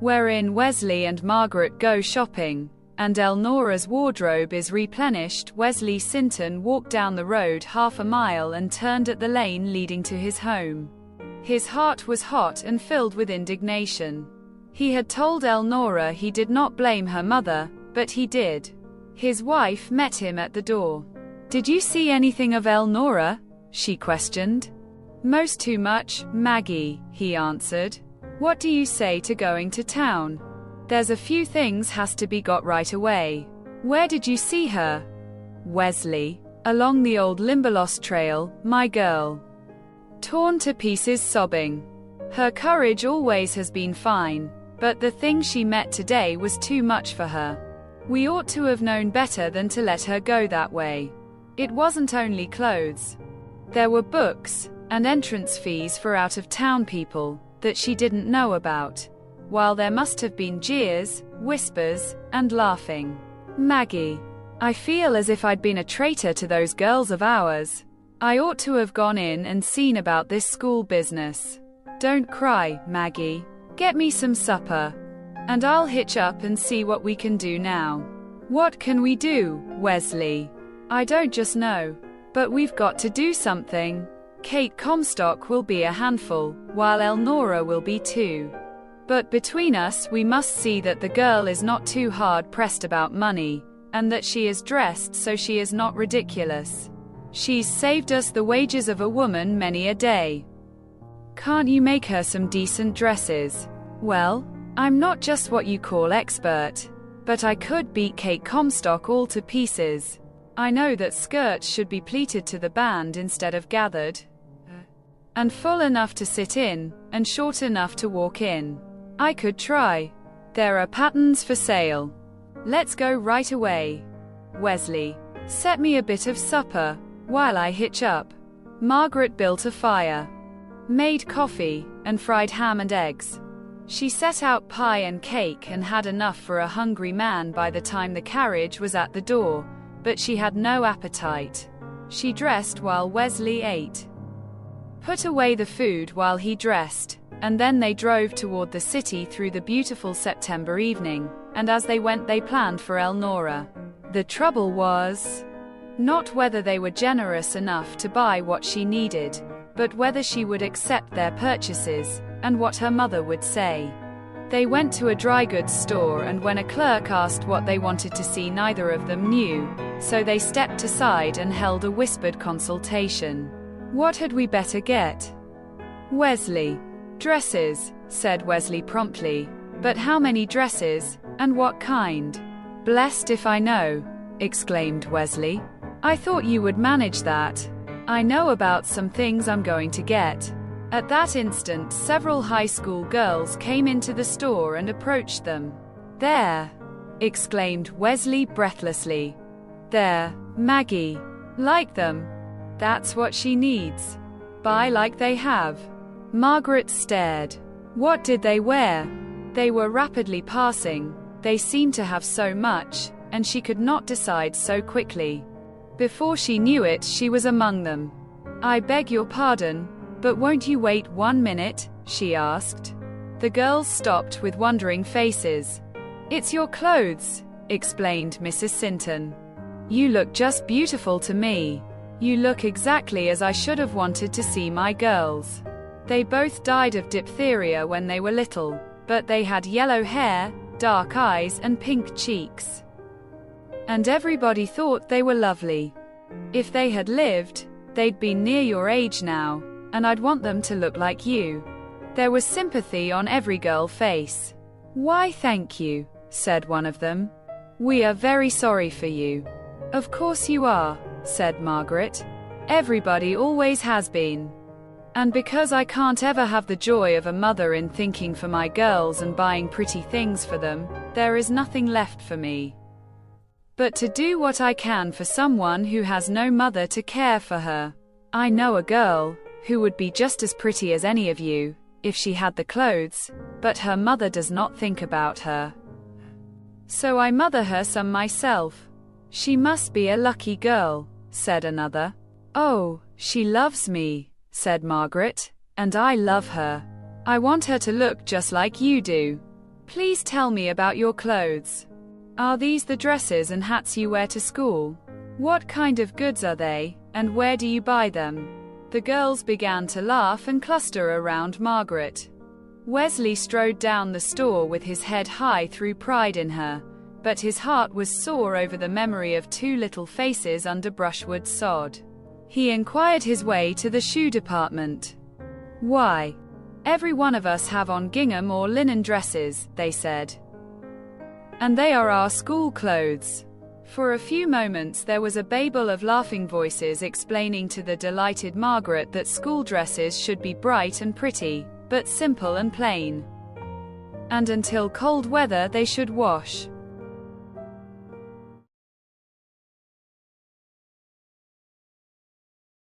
wherein Wesley and Margaret go shopping, and Elnora's wardrobe is replenished. Wesley Sinton walked down the road half a mile and turned at the lane leading to his home. His heart was hot and filled with indignation. He had told Elnora he did not blame her mother, but he did. His wife met him at the door. "Did you see anything of Elnora?" she questioned. "Most too much, Maggie," he answered. "What do you say to going to town? There's a few things has to be got right away." "Where did you see her?" "Wesley. Along the old Limberlost trail, my girl." Torn to pieces sobbing. Her courage always has been fine, but the thing she met today was too much for her. We ought to have known better than to let her go that way. It wasn't only clothes. There were books, and entrance fees for out-of-town people, that she didn't know about, while there must have been jeers, whispers, and laughing. "Maggie, I feel as if I'd been a traitor to those girls of ours. I ought to have gone in and seen about this school business. Don't cry, Maggie. Get me some supper, and I'll hitch up and see what we can do now." "What can we do, Wesley?" "I don't just know. But we've got to do something. Kate Comstock will be a handful, while Elnora will be too. But between us we must see that the girl is not too hard-pressed about money, and that she is dressed so she is not ridiculous. She's saved us the wages of a woman many a day. Can't you make her some decent dresses?" "Well, I'm not just what you call expert, but I could beat Kate Comstock all to pieces. I know that skirts should be pleated to the band instead of gathered, and full enough to sit in, and short enough to walk in. I could try. There are patterns for sale. Let's go right away. Wesley, set me a bit of supper, while I hitch up." Margaret built a fire, made coffee, and fried ham and eggs. She set out pie and cake and had enough for a hungry man by the time the carriage was at the door, but she had no appetite. She dressed while Wesley ate, put away the food while he dressed, and then they drove toward the city through the beautiful September evening, and as they went they planned for Elnora. The trouble was not whether they were generous enough to buy what she needed, but whether she would accept their purchases, and what her mother would say. They went to a dry goods store, and when a clerk asked what they wanted to see, neither of them knew, so they stepped aside and held a whispered consultation. "What had we better get?" "Wesley." "Dresses," said Wesley promptly. "But how many dresses, and what kind?" "Blessed if I know," exclaimed Wesley. "I thought you would manage that. I know about some things I'm going to get." At that instant, several high school girls came into the store and approached them. "There!" exclaimed Wesley breathlessly. "There, Maggie. Like them. That's what she needs. Buy like they have." Margaret stared. What did they wear? They were rapidly passing. They seemed to have so much, and she could not decide so quickly. Before she knew it, she was among them. "I beg your pardon, but won't you wait 1 minute?" she asked. The girls stopped with wondering faces. "It's your clothes," explained Mrs. Sinton. "You look just beautiful to me. You look exactly as I should have wanted to see my girls. They both died of diphtheria when they were little, but they had yellow hair, dark eyes, and pink cheeks. And everybody thought they were lovely. If they had lived, they'd been near your age now, and I'd want them to look like you." There was sympathy on every girl face. "Why, thank you," said one of them. "We are very sorry for you." "Of course you are," said Margaret. "Everybody always has been. And because I can't ever have the joy of a mother in thinking for my girls and buying pretty things for them, there is nothing left for me but to do what I can for someone who has no mother to care for her. I know a girl who would be just as pretty as any of you, if she had the clothes, but her mother does not think about her. So I mother her some myself." "She must be a lucky girl," said another. "Oh, she loves me," said Margaret, "and I love her. I want her to look just like you do. Please tell me about your clothes. Are these the dresses and hats you wear to school? What kind of goods are they, and where do you buy them? The girls began to laugh and cluster around Margaret. Wesley strode down the store with his head high through pride in her, but his heart was sore over the memory of two little faces under brushwood sod. He inquired his way to the shoe department. Why? Every one of us have on gingham or linen dresses, they said. And they are our school clothes. For a few moments there was a babel of laughing voices explaining to the delighted Margaret that school dresses should be bright and pretty, but simple and plain. And until cold weather they should wash.